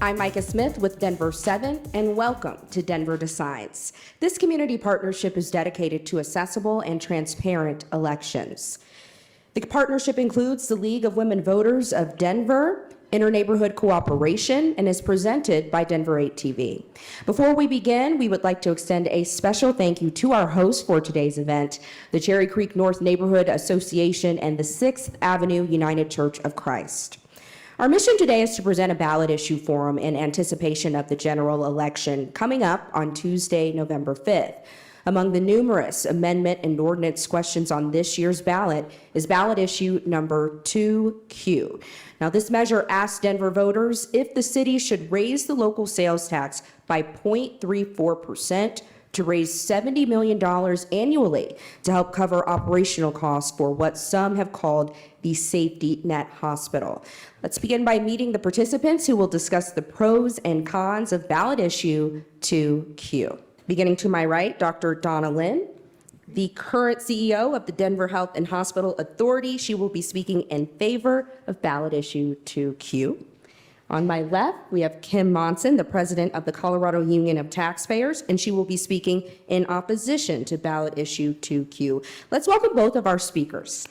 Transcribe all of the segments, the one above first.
I'm Micah Smith with Denver 7, and welcome to Denver Decides. This community partnership is dedicated to accessible and transparent elections. The partnership includes the League of Women Voters of Denver, Interneighborhood Cooperation, and is presented by Denver 8 TV. Before we begin, we would like to extend a special thank you to our hosts for today's event, the Cherry Creek North Neighborhood Association and the 6th Avenue United Church of Christ. Our mission today is to present a ballot issue forum in anticipation of the general election coming up on Tuesday, November 5th. Among the numerous amendment and ordinance questions on this year's ballot is ballot issue number 2Q. Now, this measure asks Denver voters if the city should raise the local sales tax by 0.34% to raise $70 million annually to help cover operational costs for what some have called the safety net hospital. Let's begin by meeting the participants who will discuss the pros and cons of ballot issue 2Q. Beginning to my right, Dr. Donna Lynn, the current CEO of the Denver Health and Hospital Authority. She will be speaking in favor of ballot issue 2Q. On my left, we have Kim Monson, the president of the Colorado Union of Taxpayers, and she will be speaking in opposition to ballot issue 2Q. Let's welcome both of our speakers.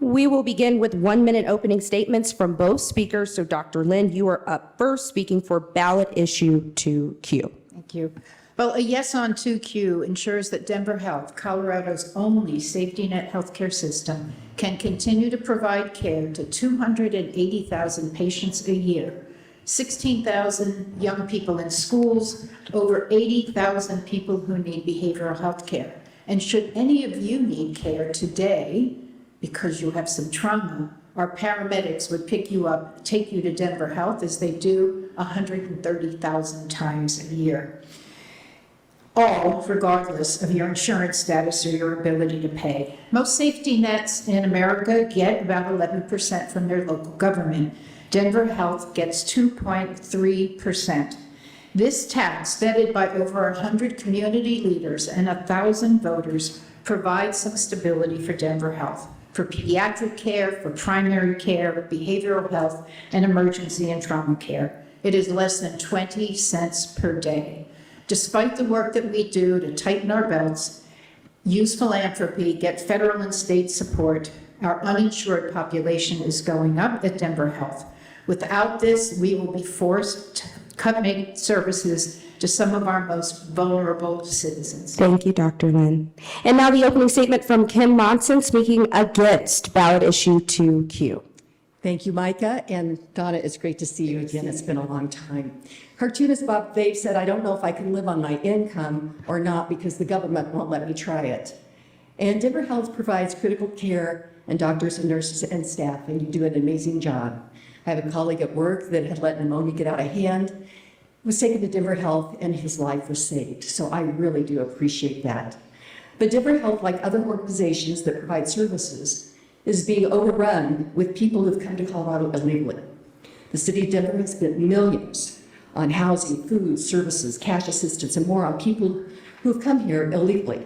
We will begin with 1-minute opening statements from both speakers. So Dr. Lynn, you are up first, speaking for ballot issue 2Q. Thank you. Well, a yes on 2Q ensures that Denver Health, Colorado's only safety net healthcare system, can continue to provide care to 280,000 patients a year, 16,000 young people in schools, over 80,000 people who need behavioral health care. And should any of you need care today, because you have some trauma, our paramedics would pick you up, take you to Denver Health, as they do 130,000 times a year. All regardless of your insurance status or your ability to pay. Most safety nets in America get about 11% from their local government. Denver Health gets 2.3%. This tax, vetted by over 100 community leaders and 1,000 voters, provides some stability for Denver Health, for pediatric care, for primary care, behavioral health, and emergency and trauma care. It is less than 20 cents per day. Despite the work that we do to tighten our belts, use philanthropy, get federal and state support, our uninsured population is going up at Denver Health. Without this, we will be forced to cut services to some of our most vulnerable citizens. Thank you, Dr. Lynn. And now the opening statement from Kim Monson, speaking against ballot issue 2Q. Thank you, Micah. And Donna, it's great to see you again. It's been a long time. Cartoonist Bob Vape said, "I don't know if I can live on my income or not because the government won't let me try it." And Denver Health provides critical care and doctors and nurses and staff, and you do an amazing job. I have a colleague at work that had let pneumonia get out of hand, was taken to Denver Health, and his life was saved. So I really do appreciate that. But Denver Health, like other organizations that provide services, is being overrun with people who've come to Colorado illegally. The city of Denver has spent millions on housing, food, services, cash assistance, and more on people who have come here illegally.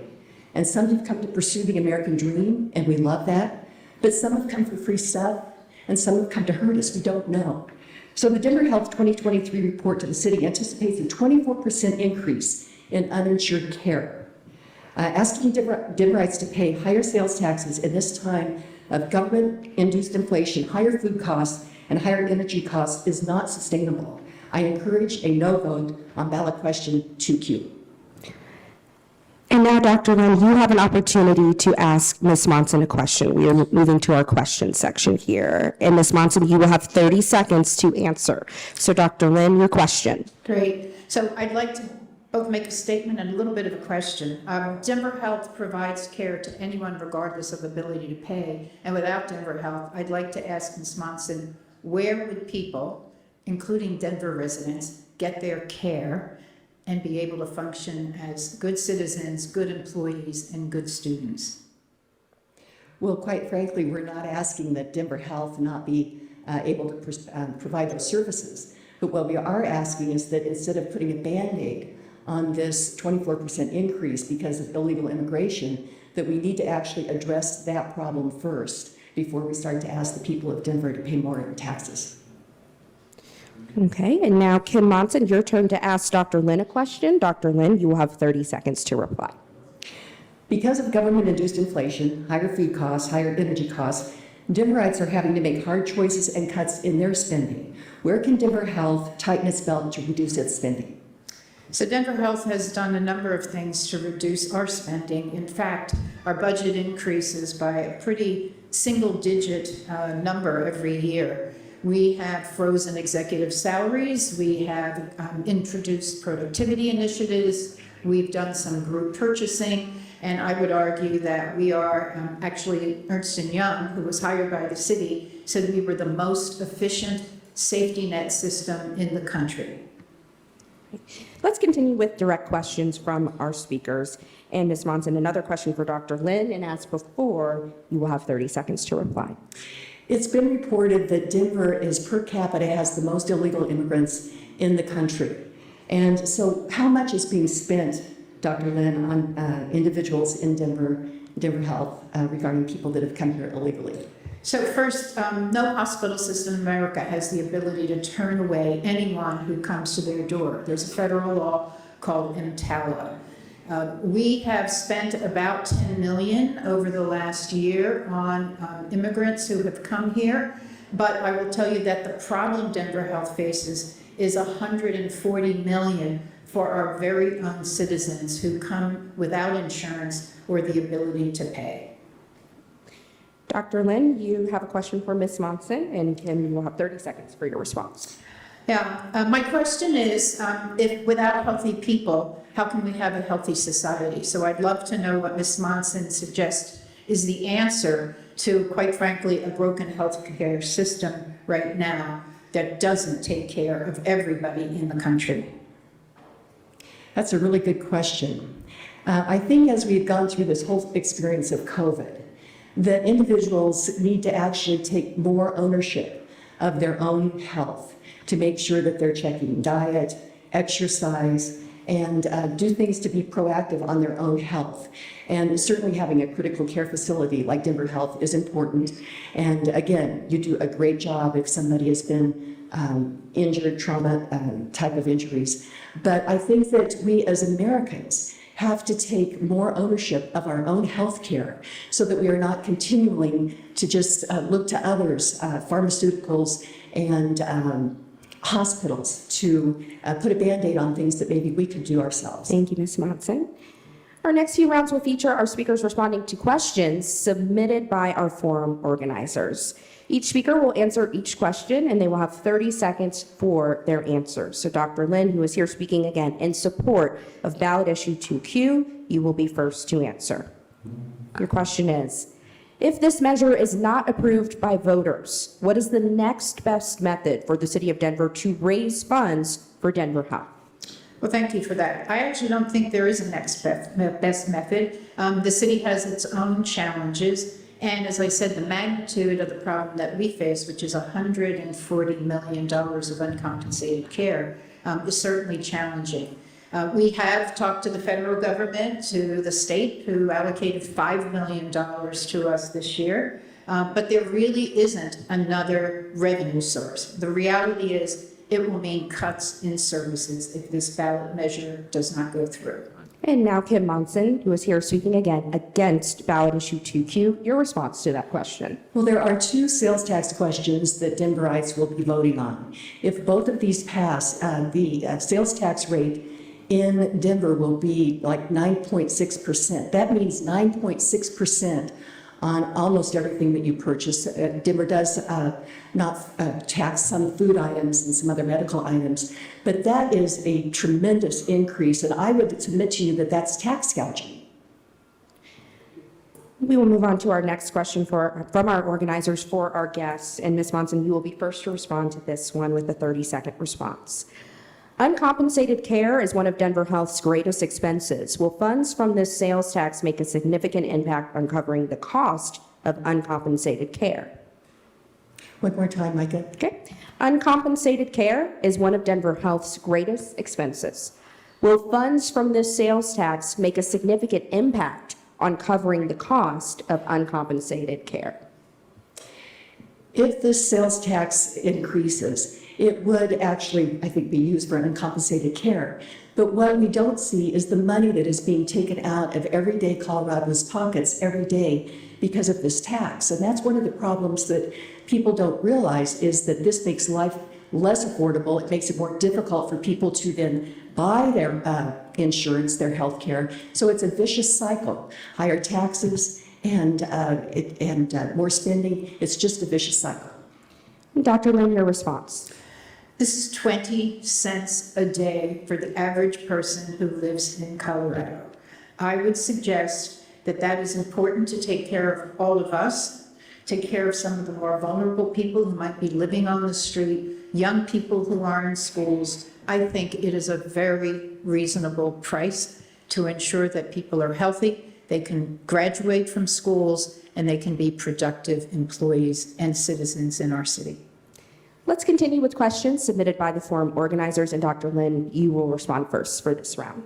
And some have come to pursue the American dream, and we love that. But some have come for free stuff, and some have come to hurt us. We don't know. So the Denver Health 2023 report to the city anticipates a 24% increase in uninsured care. Asking Denverites to pay higher sales taxes in this time of government-induced inflation, higher food costs, and higher energy costs is not sustainable. I encourage a no vote on ballot question 2Q. And now, Dr. Lynn, you have an opportunity to ask Ms. Monson a question. We are moving to our question section here. And Ms. Monson, you will have 30 seconds to answer. So Dr. Lynn, your question. Great. So I'd like to both make a statement and a little bit of a question. Denver Health provides care to anyone regardless of ability to pay. And without Denver Health, I'd like to ask Ms. Monson, where would people, including Denver residents, get their care and be able to function as good citizens, good employees, and good students? Well, quite frankly, we're not asking that Denver Health not be able to provide those services. But what we are asking is that instead of putting a Band-Aid on this 24% increase because of illegal immigration, that we need to actually address that problem first before we start to ask the people of Denver to pay more in taxes. Okay, and now Kim Monson, your turn to ask Dr. Lynn a question. Dr. Lynn, you will have 30 seconds to reply. Because of government-induced inflation, higher food costs, higher energy costs, Denverites are having to make hard choices and cuts in their spending. Where can Denver Health tighten its belt to reduce its spending? So Denver Health has done a number of things to reduce our spending. In fact, our budget increases by a pretty single-digit number every year. We have frozen executive salaries. We have introduced productivity initiatives. We've done some group purchasing. And I would argue that we are actually, Ernst & Young, who was hired by the city, said we were the most efficient safety net system in the country. Let's continue with direct questions from our speakers. And Ms. Monson, another question for Dr. Lynn, and as before, you will have 30 seconds to reply. It's been reported that Denver is per capita has the most illegal immigrants in the country. And so how much is being spent, Dr. Lynn, on individuals in Denver Health regarding people that have come here illegally? So first, no hospital system in America has the ability to turn away anyone who comes to their door. There's a federal law called EMTALA. We have spent about $10 million over the last year on immigrants who have come here, but I will tell you that the problem Denver Health faces is $140 million for our very own citizens who come without insurance or the ability to pay. Dr. Lynn, you have a question for Ms. Monson, and Kim, you will have 30 seconds for your response. Yeah, my question is, if without healthy people, how can we have a healthy society? So I'd love to know what Ms. Monson suggests is the answer to, quite frankly, a broken healthcare system right now that doesn't take care of everybody in the country. That's a really good question. I think as we've gone through this whole experience of COVID, that individuals need to actually take more ownership of their own health to make sure that they're checking diet, exercise, and do things to be proactive on their own health. And certainly having a critical care facility like Denver Health is important. And again, you do a great job if somebody has been injured, trauma type of injuries. But I think that we as Americans have to take more ownership of our own health care so that we are not continuing to just look to others, pharmaceuticals and hospitals to put a Band-Aid on things that maybe we could do ourselves. Thank you, Ms. Monson. Our next few rounds will feature our speakers responding to questions submitted by our forum organizers. Each speaker will answer each question, and they will have 30 seconds for their answers. So Dr. Lynn, who is here speaking again in support of Ballot Issue 2Q, you will be first to answer. Your question is, if this measure is not approved by voters, what is the next best method for the city of Denver to raise funds for Denver Health? Well, thank you for that. I actually don't think there is a next best method. The city has its own challenges. And as I said, the magnitude of the problem that we face, which is $140 million of uncompensated care, is certainly challenging. We have talked to the federal government, to the state, who allocated $5 million to us this year, but there really isn't another revenue source. The reality is it will mean cuts in services if this ballot measure does not go through. And now Kim Monson, who is here speaking again against Ballot Issue 2Q, your response to that question. Well, there are two sales tax questions that Denverites will be voting on. If both of these pass, the sales tax rate in Denver will be like 9.6%. That means 9.6% on almost everything that you purchase. Denver does not tax some food items and some other medical items, but that is a tremendous increase, and I would submit to you that that's tax gouging. We will move on to our next question from our organizers for our guests. And Ms. Monson, you will be first to respond to this one with a 30-second response. Uncompensated care is one of Denver Health's greatest expenses. Will funds from this sales tax make a significant impact on covering the cost of uncompensated care? One more time, Micah. Okay. Uncompensated care is one of Denver Health's greatest expenses. Will funds from this sales tax make a significant impact on covering the cost of uncompensated care? If the sales tax increases, it would actually, I think, be used for uncompensated care. But what we don't see is the money that is being taken out of everyday Colorado's pockets every day because of this tax. And that's one of the problems that people don't realize, is that this makes life less affordable. It makes it more difficult for people to then buy their insurance, their health care. So it's a vicious cycle. Higher taxes and more spending. It's just a vicious cycle. Dr. Lynn, your response. This is 20 cents a day for the average person who lives in Colorado. I would suggest that that is important to take care of all of us, take care of some of the more vulnerable people who might be living on the street, young people who are in schools. I think it is a very reasonable price to ensure that people are healthy, they can graduate from schools, and they can be productive employees and citizens in our city. Let's continue with questions submitted by the forum organizers, and Dr. Lynn, you will respond first for this round.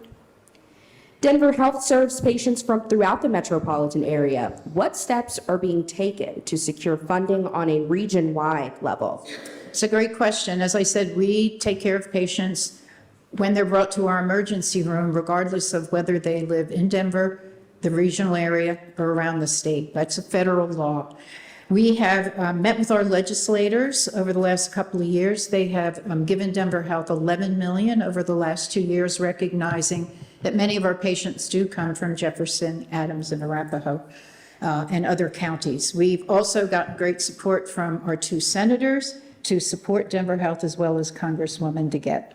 Denver Health serves patients from throughout the metropolitan area. What steps are being taken to secure funding on a region-wide level? It's a great question. As I said, we take care of patients when they're brought to our emergency room, regardless of whether they live in Denver, the regional area, or around the state. That's a federal law. We have met with our legislators over the last couple of years. They have given Denver Health $11 million over the last 2 years, recognizing that many of our patients do come from Jefferson, Adams, and Arapahoe, and other counties. We've also gotten great support from our 2 senators to support Denver Health, as well as Congresswoman DeGette.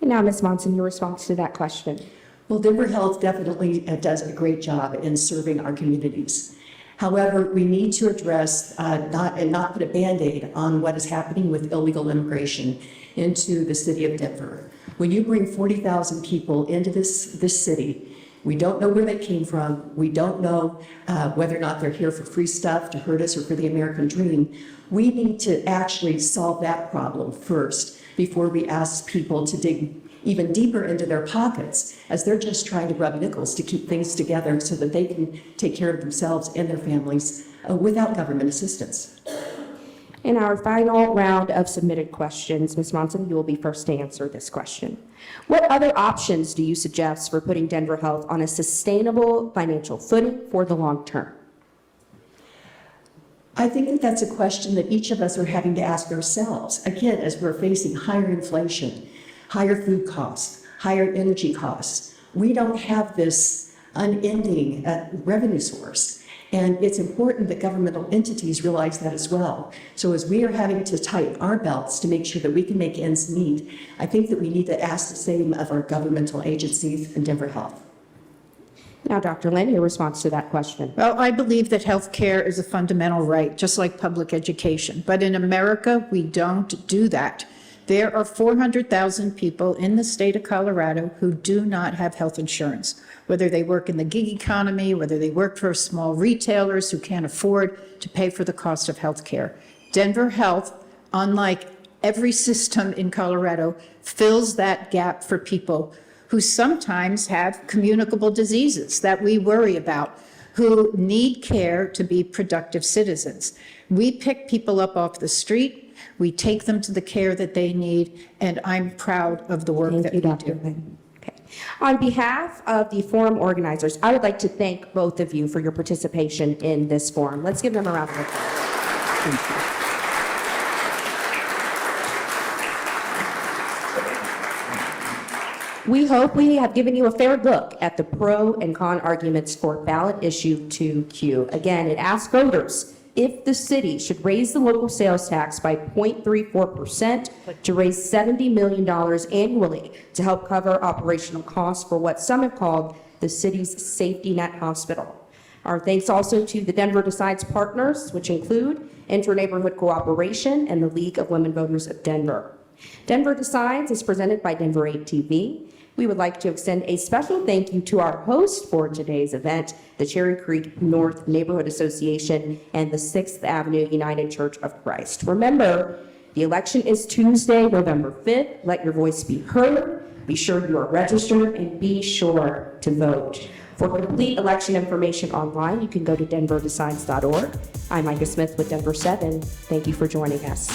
And now, Ms. Monson, your response to that question. Well, Denver Health definitely does a great job in serving our communities. However, we need to address not put a Band-Aid on what is happening with illegal immigration into the city of Denver. When you bring 40,000 people into this city, we don't know where they came from. We don't know whether or not they're here for free stuff, to hurt us, or for the American dream. We need to actually solve that problem first before we ask people to dig even deeper into their pockets, as they're just trying to rub nickels to keep things together so that they can take care of themselves and their families without government assistance. In our final round of submitted questions, Ms. Monson, you will be first to answer this question. What other options do you suggest for putting Denver Health on a sustainable financial footing for the long term? I think that that's a question that each of us are having to ask ourselves. Again, as we're facing higher inflation, higher food costs, higher energy costs, we don't have this unending revenue source. And it's important that governmental entities realize that as well. So as we are having to tighten our belts to make sure that we can make ends meet, I think that we need to ask the same of our governmental agencies and Denver Health. Now, Dr. Lynn, your response to that question. Well, I believe that health care is a fundamental right, just like public education. But in America, we don't do that. There are 400,000 people in the state of Colorado who do not have health insurance, whether they work in the gig economy, whether they work for small retailers who can't afford to pay for the cost of health care. Denver Health, unlike every system in Colorado, fills that gap for people who sometimes have communicable diseases that we worry about, who need care to be productive citizens. We pick people up off the street. We take them to the care that they need, and I'm proud of the work that we do. Okay. On behalf of the forum organizers, I would like to thank both of you for your participation in this forum. Let's give them a round of applause. Thank you. We hope we have given you a fair look at the pro and con arguments for ballot issue 2Q. Again, it asks voters if the city should raise the local sales tax by 0.34% to raise $70 million annually to help cover operational costs for what some have called the city's safety net hospital. Our thanks also to the Denver Decides partners, which include Inter-Neighborhood Cooperation and the League of Women Voters of Denver. Denver Decides is presented by Denver 8 TV. We would like to extend a special thank you to our host for today's event, the Cherry Creek North Neighborhood Association and the 6th Avenue United Church of Christ. Remember, the election is Tuesday, November 5th. Let your voice be heard. Be sure you are registered and be sure to vote. For complete election information online, you can go to denverdecides.org. I'm Micah Smith with Denver 7. Thank you for joining us.